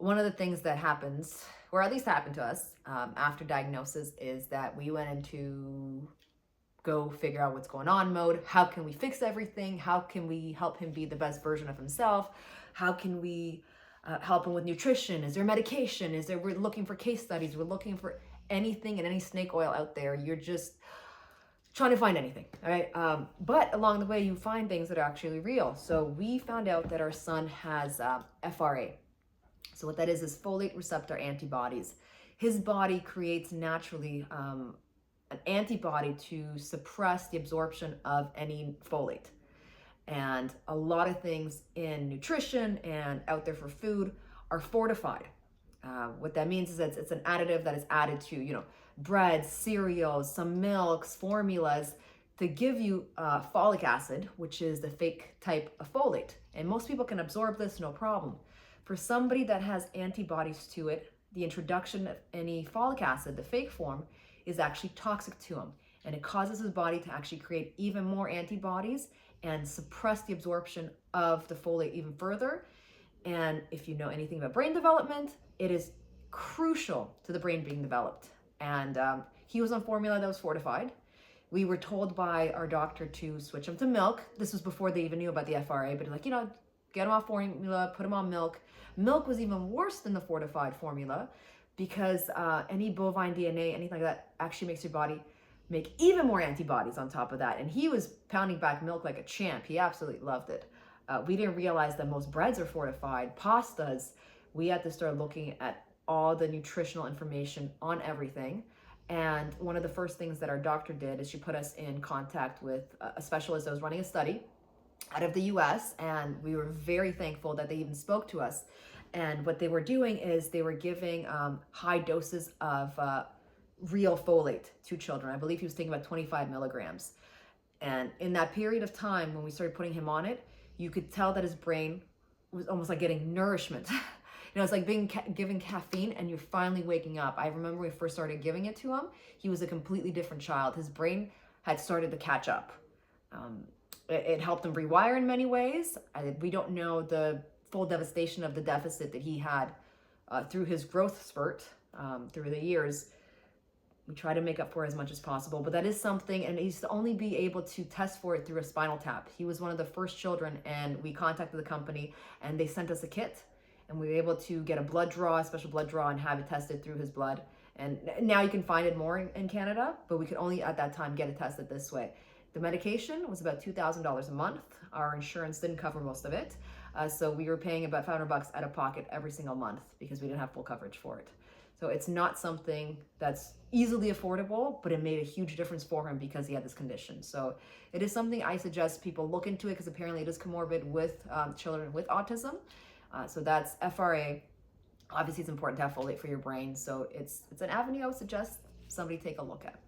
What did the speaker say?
one of the things that happens, or at least happened to us after diagnosis, is that we went into go figure out what's going on mode. How can we fix everything? How can we help him be the best version of himself? How can we help him with nutrition? Is there medication? We're looking for case studies. We're looking for anything and any snake oil out there. You're just trying to find anything, all right? But along the way, you find things that are actually real. So we found out that our son has FRA. So what that is folate receptor antibodies. His body creates naturally an antibody to suppress the absorption of any folate. And a lot of things in nutrition and out there for food are fortified. What that means is that it's an additive that is added to, breads, cereals, some milks, formulas to give you folic acid, which is the fake type of folate. And most people can absorb this, no problem. For somebody that has antibodies to it, the introduction of any folic acid, the fake form, is actually toxic to him. And it causes his body to actually create even more antibodies and suppress the absorption of the folate even further. And if you know anything about brain development, it is crucial to the brain being developed. And he was on formula that was fortified. We were told by our doctor to switch him to milk. This was before they even knew about the FRA, but like, get him off formula, put him on milk. Milk was even worse than the fortified formula because any bovine DNA, anything like that, actually makes your body make even more antibodies on top of that. And he was pounding back milk like a champ. He absolutely loved it. We didn't realize that most breads are fortified, pastas. We had to start looking at all the nutritional information on everything. And one of the first things that our doctor did is she put us in contact with a specialist that was running a study out of the US, and we were very thankful that they even spoke to us. And what they were doing is they were giving high doses of real folate to children. I believe he was taking about 25 milligrams. And in that period of time, when we started putting him on it, you could tell that his brain was almost like getting nourishment. It's like being given caffeine and you're finally waking up. I remember when we first started giving it to him, he was a completely different child. His brain had started to catch up. It helped him rewire in many ways. We don't know the full devastation of the deficit that he had through his growth spurt through the years. We try to make up for as much as possible, but that is something, and he used to only be able to test for it through a spinal tap. He was one of the first children, and we contacted the company, and they sent us a kit, and we were able to get a special blood draw, and have it tested through his blood. And now you can find it more in Canada, but we could only at that time get it tested this way. The medication was about $2,000 a month. Our insurance didn't cover most of it, so we were paying about $500 out of pocket every single month because we didn't have full coverage for it. So it's not something that's easily affordable, but it made a huge difference for him because he had this condition. So it is something I suggest people look into it because apparently it is comorbid with children with autism. So that's FRA. Obviously, it's important to have folate for your brain. So it's an avenue I would suggest somebody take a look at.